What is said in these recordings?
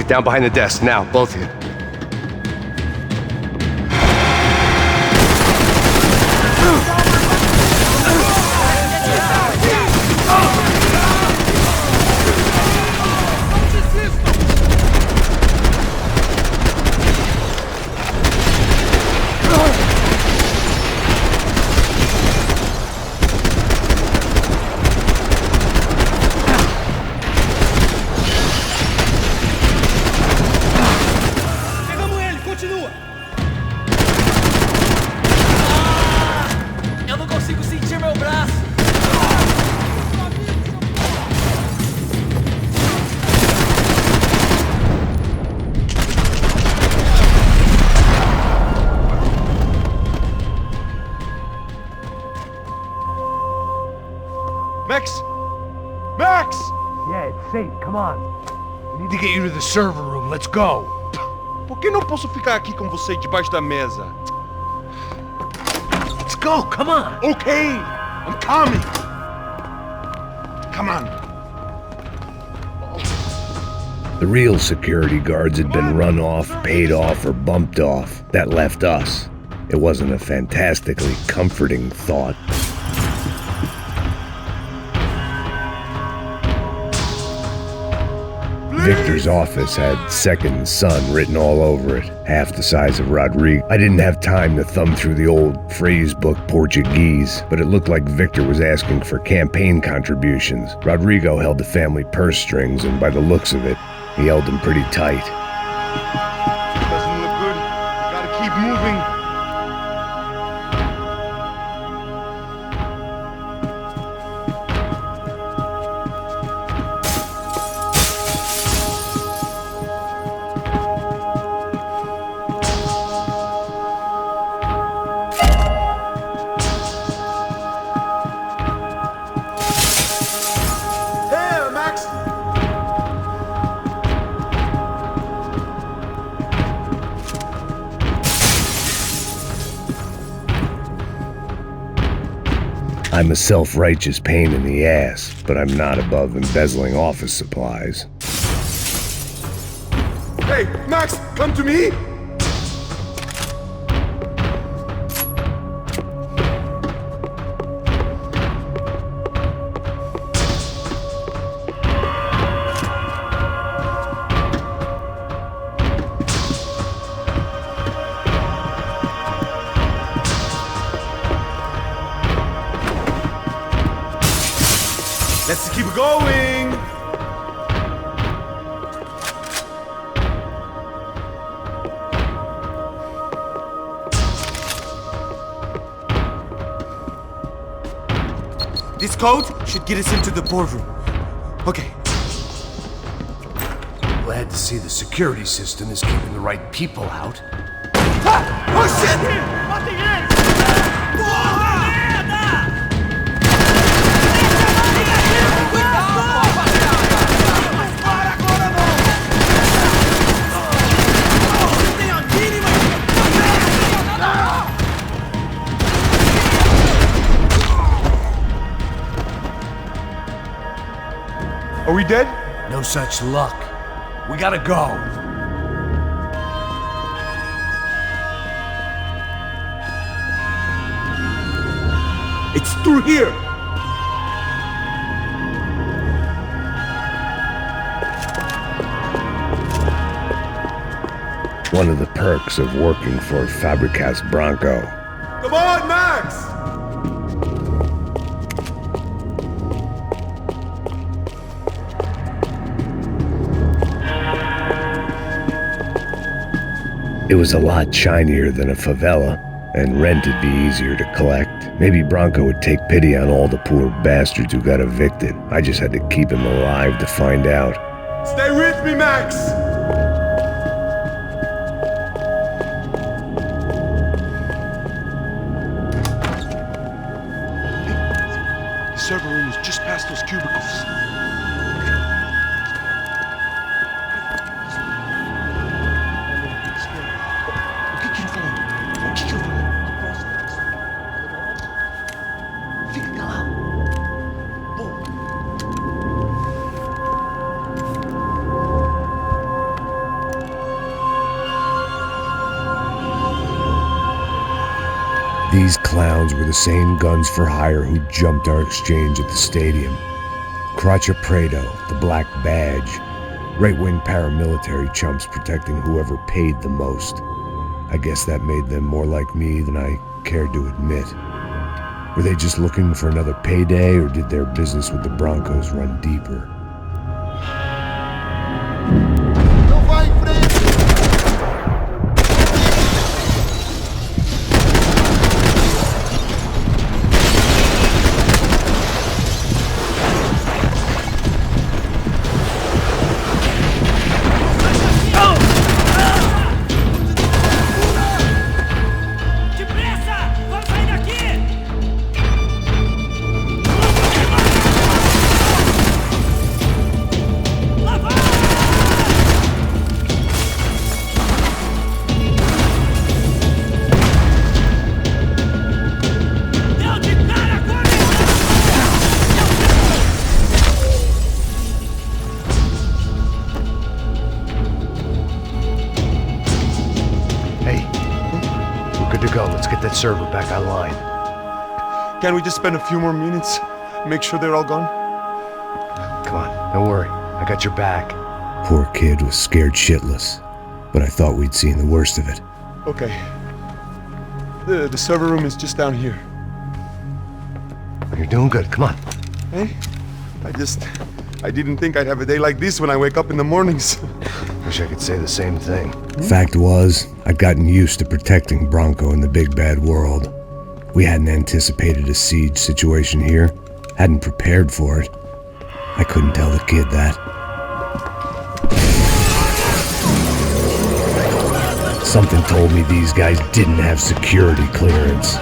Get down behind the desk, now, both of you. Max! Max! Yeah, it's safe. Come on. We need to get you to the server room. Let's go. Por que não posso ficar aqui com você debaixo da mesa? Let's go. Come on. Okay, I'm coming. Come on. The real security guards had been run off, paid off, or bumped off. That left us. It wasn't a fantastically comforting thought. Victor's office had second son written all over it, half the size of Rodrigo. I didn't have time to thumb through the old phrase book Portuguese, but it looked like Victor was asking for campaign contributions. Rodrigo held the family purse strings, and by the looks of it, he held them pretty tight. Doesn't look good. Gotta keep moving. I'm a self-righteous pain in the ass, but I'm not above embezzling office supplies. Hey, Max, come to me! Let's keep going! This code should get us into the boardroom. Okay. Glad to see the security system is keeping the right people out. Ah! Oh shit! Are we dead? No such luck. We gotta go. It's through here! One of the perks of working for Fabricas Branco. Come on, Max! It was a lot shinier than a favela, and rent would be easier to collect. Maybe Branco would take pity on all the poor bastards who got evicted. I just had to keep him alive to find out. Stay with me, Max! The server room is just past those cubicles. These clowns were the same guns for hire who jumped our exchange at the stadium. Crotcha Prado, the Black Badge. Right-wing paramilitary chumps protecting whoever paid the most. I guess that made them more like me than I cared to admit. Were they just looking for another payday, or did their business with the Brancos run deeper? Não vai em frente! Server back online. Can't we just spend a few more minutes? Make sure they're all gone? Come on, don't worry. I got your back. Poor kid was scared shitless, but I thought we'd seen the worst of it. Okay. The server room is just down here. You're doing good. Come on. Hey? I didn't think I'd have a day like this when I wake up in the mornings. Wish I could say the same thing. Fact was, I'd gotten used to protecting Branco in the big bad world. We hadn't anticipated a siege situation here, hadn't prepared for it. I couldn't tell the kid that. Something told me these guys didn't have security clearance.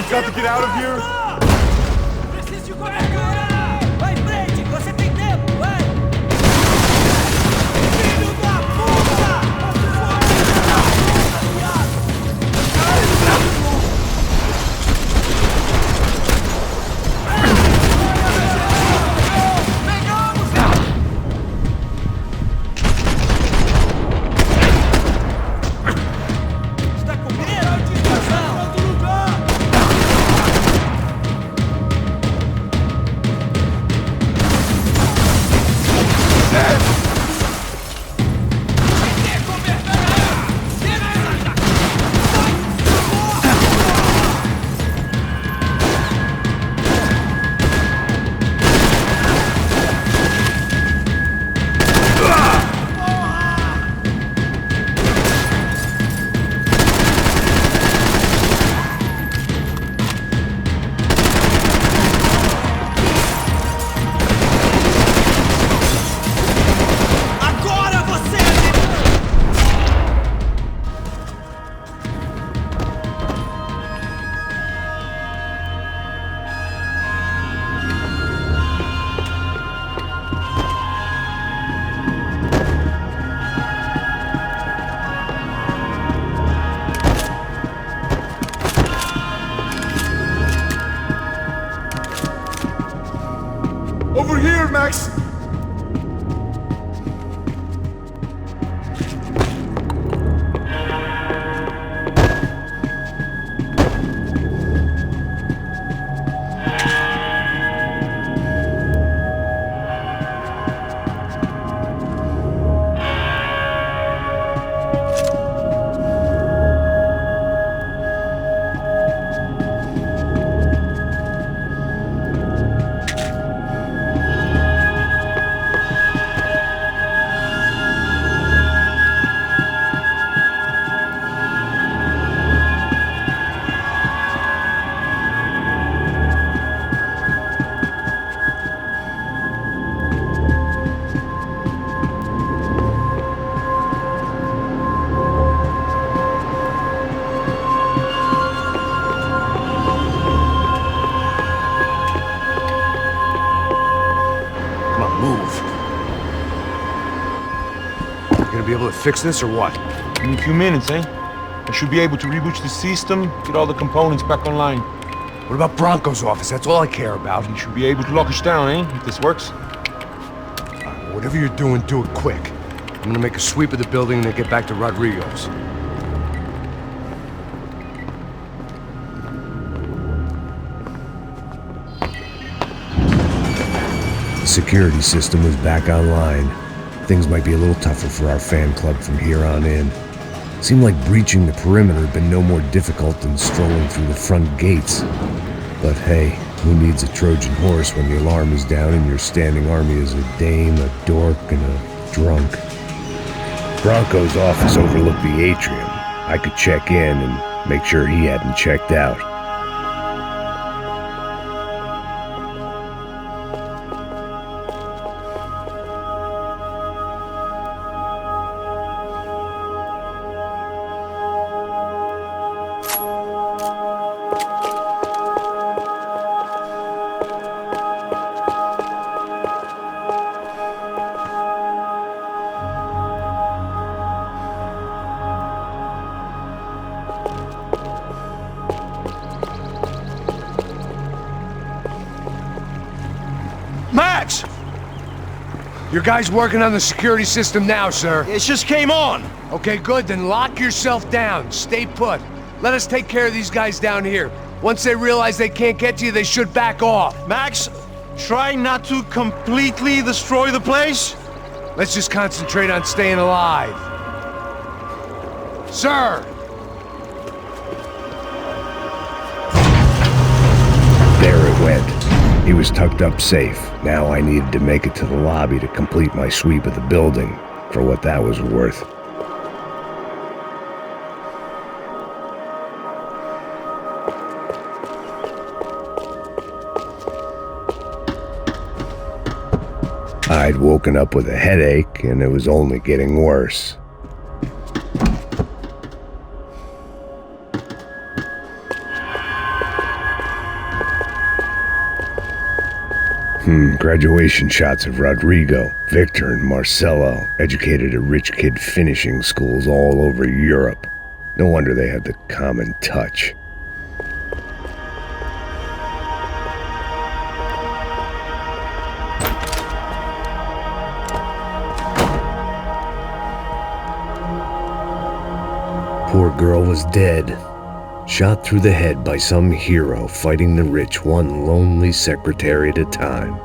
Got to get out of here. Preciso de cobertura! Vai em frente, você tem tempo, vai! Filho da puta! Está com medo? Outro lugar! Max! Be able to fix this or what? In a few minutes, eh? I should be able to reboot the system, get all the components back online. What about Branco's office? That's all I care about. You should be able to lock us down, eh? If this works. Whatever you're doing, do it quick. I'm gonna make a sweep of the building and then get back to Rodrigo's. The security system was back online. Things might be a little tougher for our fan club from here on in. Seemed like breaching the perimeter had been no more difficult than strolling through the front gates. But hey, who needs a Trojan horse when the alarm is down and your standing army is a dame, a dork, and a drunk? Branco's office overlooked the atrium. I could check in and make sure he hadn't checked out. Max! Your guy's working on the security system now, sir. It just came on. Okay, good. Then lock yourself down. Stay put. Let us take care of these guys down here. Once they realize they can't get to you, they should back off. Max, try not to completely destroy the place. Let's just concentrate on staying alive. Sir! There it went. He was tucked up safe. Now I needed to make it to the lobby to complete my sweep of the building, for what that was worth. I'd woken up with a headache, and it was only getting worse. Graduation shots of Rodrigo, Victor, and Marcelo, educated at rich kid finishing schools all over Europe. No wonder they had the common touch. Poor girl was dead. Shot through the head by some hero fighting the rich one lonely secretary at a time.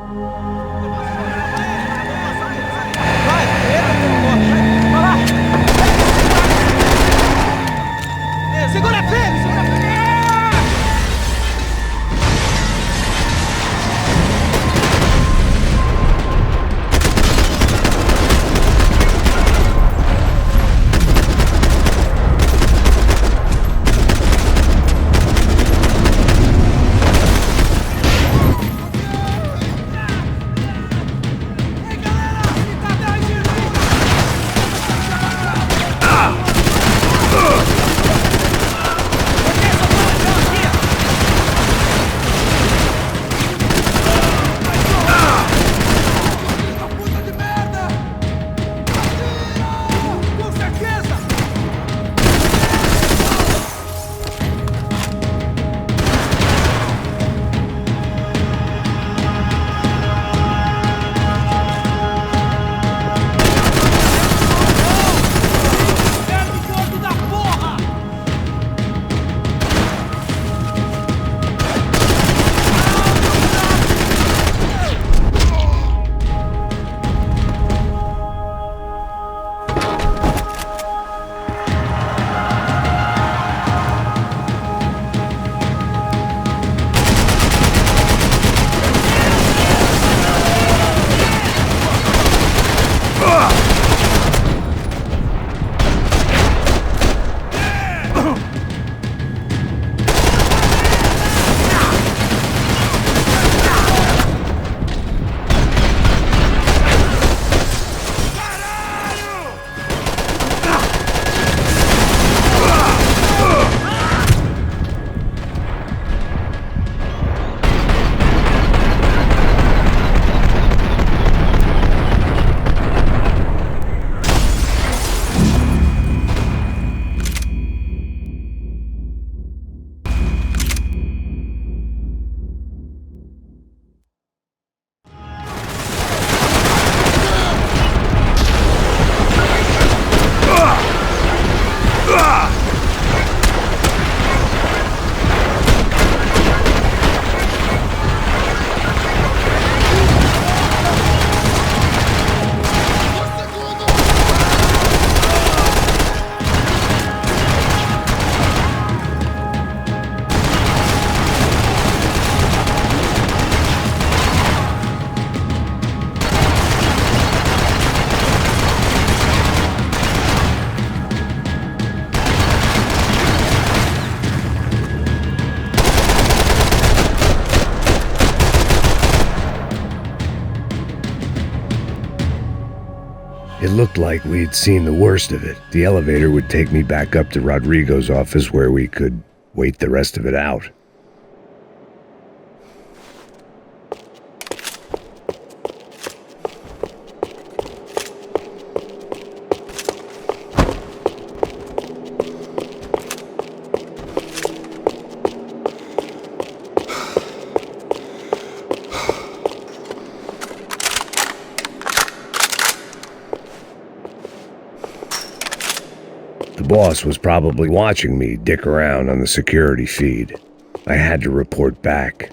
looked like we'd seen the worst of it. The elevator would take me back up to Rodrigo's office where we could wait the rest of it out. The boss was probably watching me dick around on the security feed. I had to report back.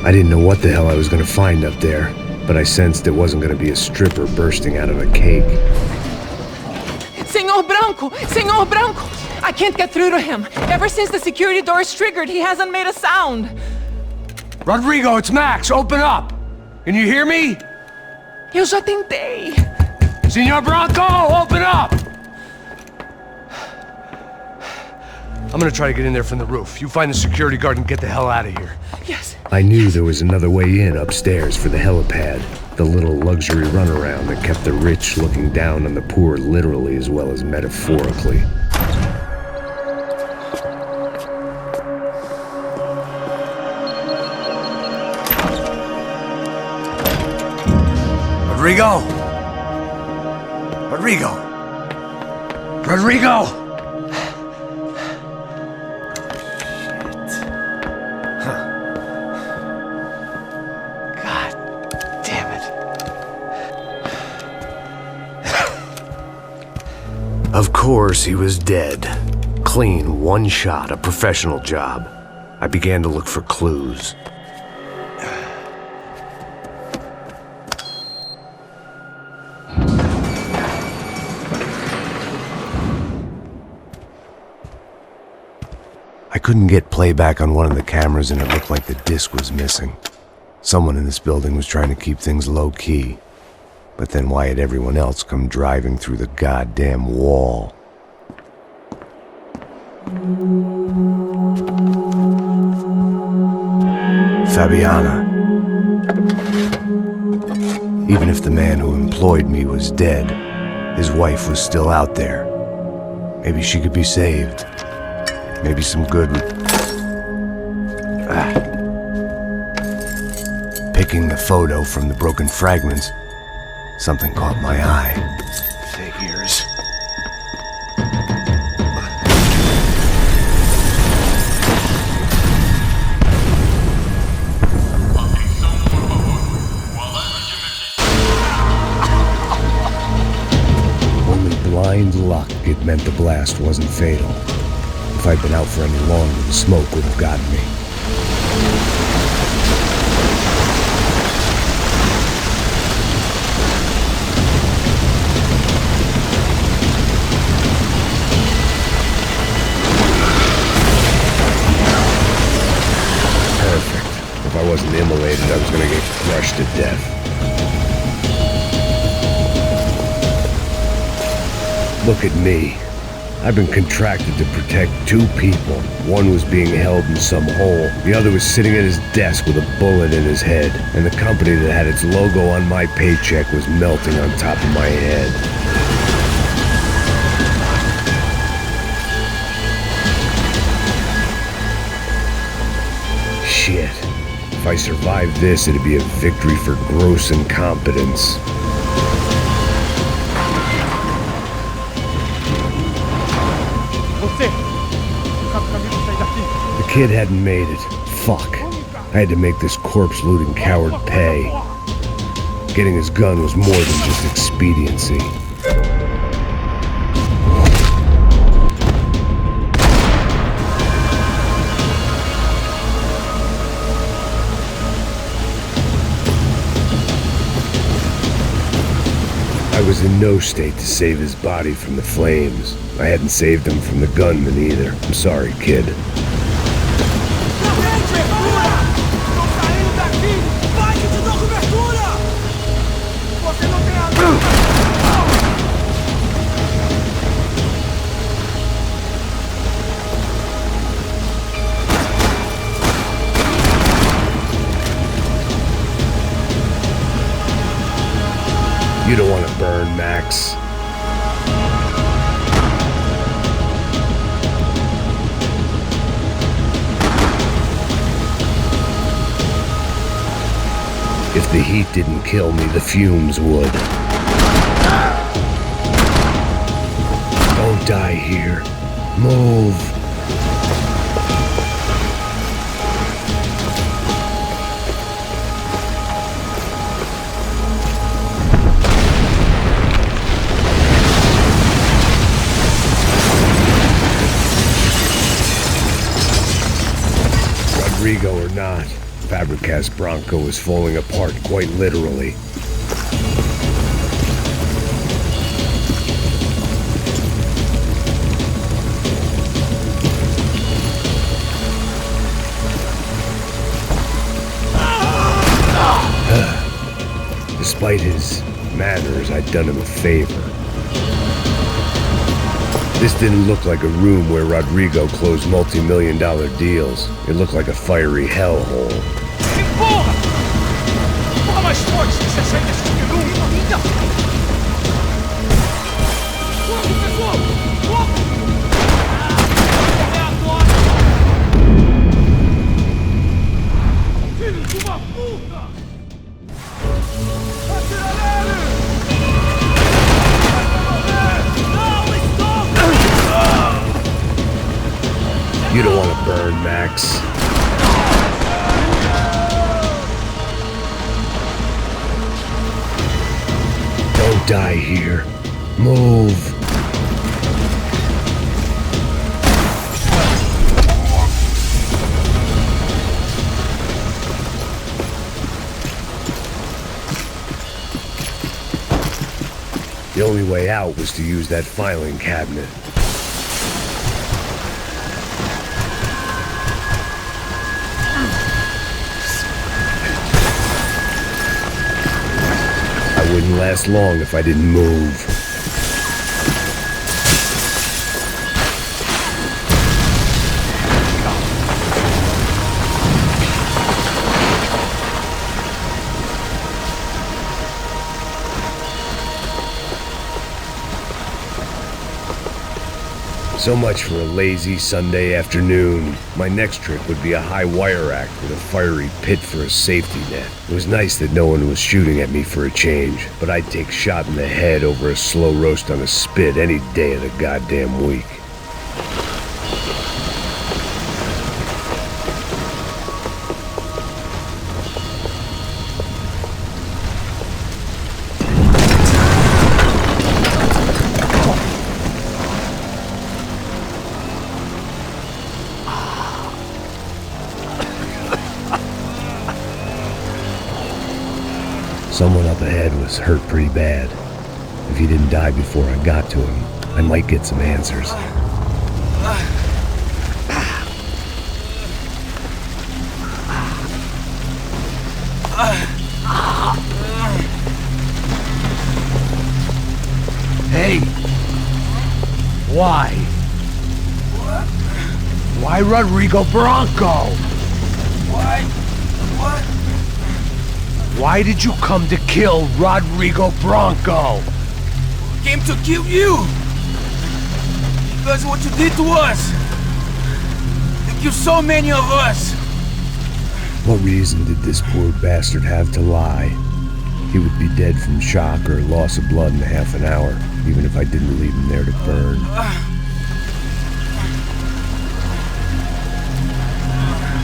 I didn't know what the hell I was going to find up there, but I sensed it wasn't going to be a stripper bursting out of a cake. Senor Branco! Senor Branco! I can't get through to him. Ever since the security door is triggered, he hasn't made a sound. Rodrigo, it's Max. Open up. Can you hear me? Eu já tentei. Senor Branco, open up! I'm gonna try to get in there from the roof. You find the security guard and get the hell out of here. Yes. I knew there was another way in upstairs for the helipad, the little luxury runaround that kept the rich looking down on the poor literally as well as metaphorically. Rodrigo! Rodrigo! Rodrigo! Of course, he was dead. Clean, one shot, a professional job. I began to look for clues. I couldn't get playback on one of the cameras and it looked like the disc was missing. Someone in this building was trying to keep things low-key. But then why had everyone else come driving through the goddamn wall? Fabiana. Even if the man who employed me was dead, his wife was still out there. Maybe she could be saved. Maybe some good would... Picking the photo from the broken fragments, something caught my eye. Figures. Only blind luck it meant the blast wasn't fatal. If I'd been out for any longer, the smoke would have gotten me. If I wasn't immolated, I was gonna get crushed to death. Look at me. I've been contracted to protect two people. One was being held in some hole. The other was sitting at his desk with a bullet in his head. And the company that had its logo on my paycheck was melting on top of my head. Shit. If I survived this, it'd be a victory for gross incompetence. The kid hadn't made it. Fuck. I had to make this corpse-looting coward pay. Getting his gun was more than just expediency. I was in no state to save his body from the flames. I hadn't saved him from the gunman either. I'm sorry, kid. You don't want to burn, Max. If the heat didn't kill me, the fumes would. Don't die here. Move. Rodrigo or not, Fabricas Branco is falling apart quite literally. Despite his manners, I'd done him a favor. This didn't look like a room where Rodrigo closed multi-million-dollar deals. It looked like a fiery hellhole. Porra! Porra mais forte que você sai desse peru! Fogo, pessoal! Fogo! É agora! Filho de uma puta! Atira nele! You don't want to burn, Max. Don't die here. Move. The only way out was to use that filing cabinet. I wouldn't last long if I didn't move. So much for a lazy Sunday afternoon. My next trip would be a high wire act with a fiery pit for a safety net. It was nice that no one was shooting at me for a change, but I'd take shot in the head over a slow roast on a spit any day of the goddamn week. Someone up ahead was hurt pretty bad. If he didn't die before I got to him, I might get some answers. Hey! Why? Why Rodrigo Branco? Why? What? Why did you come to kill Rodrigo Branco? Came to kill you! Because of what you did to us! You killed so many of us! What reason did this poor bastard have to lie? He would be dead from shock or loss of blood in half an hour, even if I didn't leave him there to burn.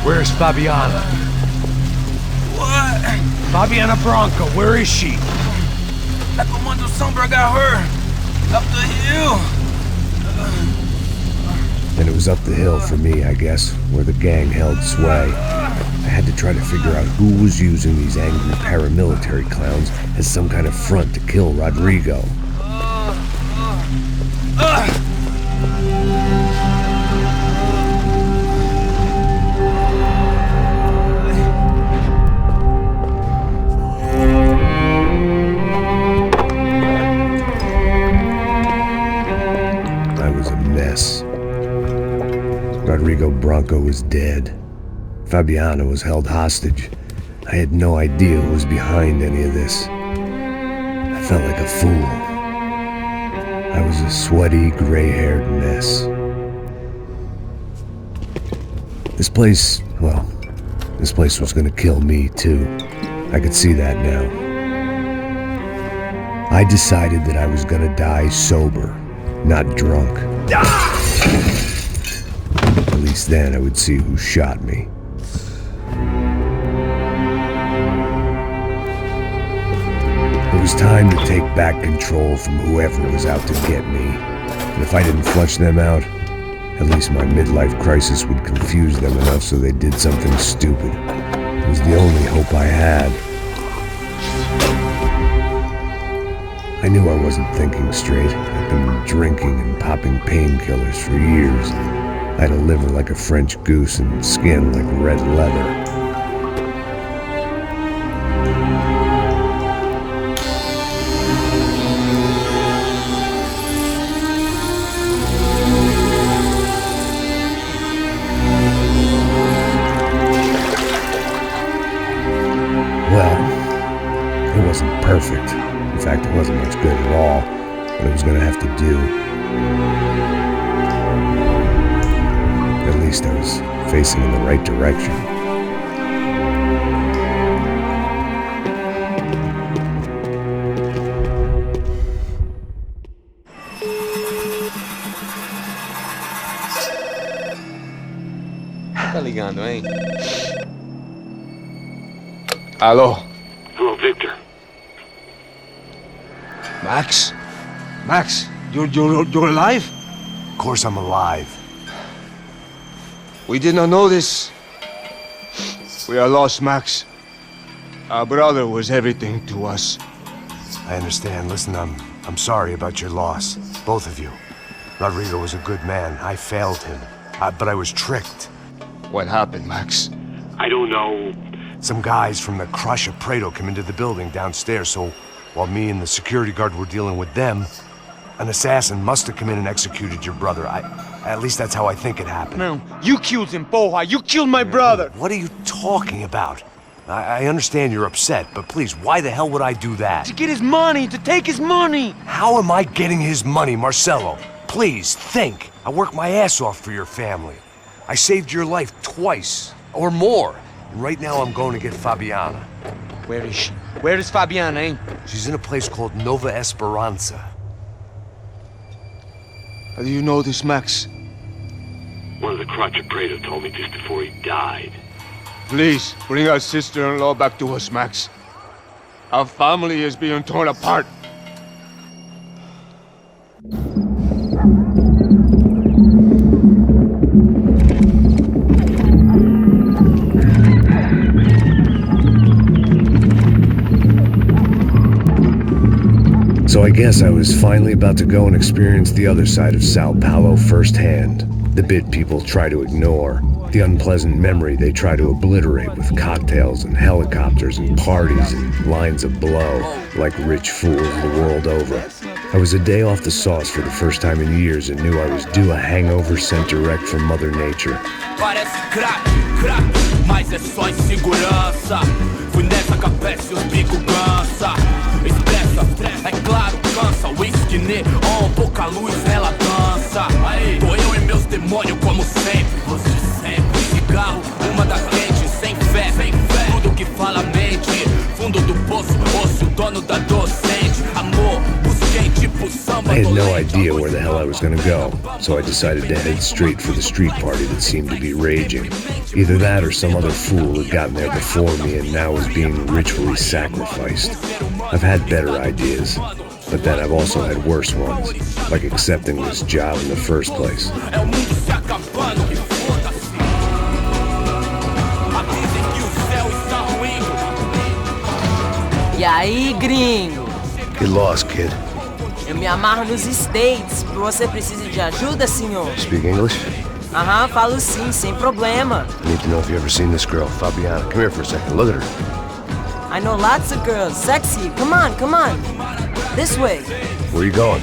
Where's Fabiana? What? Fabiana Branco, where is she? That Commando Sombra got her! Up the hill! And it was up the hill for me, I guess, where the gang held sway. I had to try to figure out who was using these angry paramilitary clowns as some kind of front to kill Rodrigo. I was a mess. Rodrigo Branco was dead. Fabiana was held hostage. I had no idea who was behind any of this. I felt like a fool. I was a sweaty, gray-haired mess. This place was gonna kill me too. I could see that now. I decided that I was gonna die sober, not drunk. At least then I would see who shot me. It was time to take back control from whoever was out to get me. And if I didn't flush them out, at least my midlife crisis would confuse them enough so they did something stupid. It was the only hope I had. I knew I wasn't thinking straight. I'd been drinking and popping painkillers for years. I had a liver like a French goose and skin like red leather. Well, it wasn't perfect. In fact, it wasn't much good at all, but it was gonna have to do. At least I was facing in the right direction. Tá ligando, hein? Alô? Hello, Victor. Max? Max, you're alive? Of course I'm alive. We did not know this. We are lost, Max. Our brother was everything to us. I understand. Listen, I'm sorry about your loss. Both of you. Rodrigo was a good man. I failed him. But I was tricked. What happened, Max? I don't know. Some guys from the crush of Prado came into the building downstairs, so while me and the security guard were dealing with them, an assassin must have come in and executed your brother. At least that's how I think it happened. No, you killed him, Porra. You killed my brother. What are you talking about? I understand you're upset, but please, why the hell would I do that? To get his money, to take his money. How am I getting his money, Marcelo? Please, think. I worked my ass off for your family. I saved your life twice, or more. And right now I'm going to get Fabiana. Where is she? Where is Fabiana, eh? She's in a place called Nova Esperanza. How do you know this, Max? One of the crotch of Prado told me just before he died. Please, bring our sister-in-law back to us, Max. Our family is being torn apart. So I guess I was finally about to go and experience the other side of Sao Paulo firsthand. The bit people try to ignore. The unpleasant memory they try to obliterate with cocktails and helicopters and parties and lines of blow, like rich fools the world over. I was a day off the sauce for the first time in years and knew I was due a hangover sent direct from Mother Nature. Parece crack, mas é só insegurança. Fui nessa capete os bico cansa. Expressa, é claro, cansa. Whisky neon, pouca luz, ela dança. Aí, tô eu e meus demônios como sempre. Você sempre. Cigarro, uma das quentes, sem fé. Tudo que fala mente. Fundo do poço, osso, dono da docente. Amor, busquei tipo samba. I had no idea where the hell I was gonna go, so I decided to head straight for the street party that seemed to be raging. Either that or some other fool had gotten there before me and now was being ritually sacrificed. I've had better ideas, but then I've also had worse ones, like accepting this job in the first place. E aí, gringo? Get lost, kid. Eu me amarro nos States. Você precisa de ajuda, senhor? Speak English? Aham, falo sim, sem problema. I need to know if you've ever seen this girl, Fabiana. Come here for a second. Look at her. I know lots of girls. Sexy. Come on, come on. This way. Where are you going?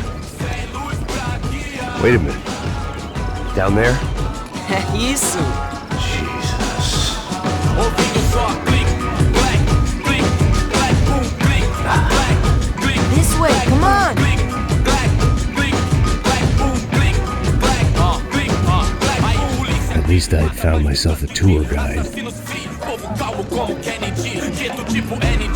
Wait a minute. Down there? Isso. Jesus. This I'd found myself a tour guide. Povo calmo como Kennedy, gueto tipo N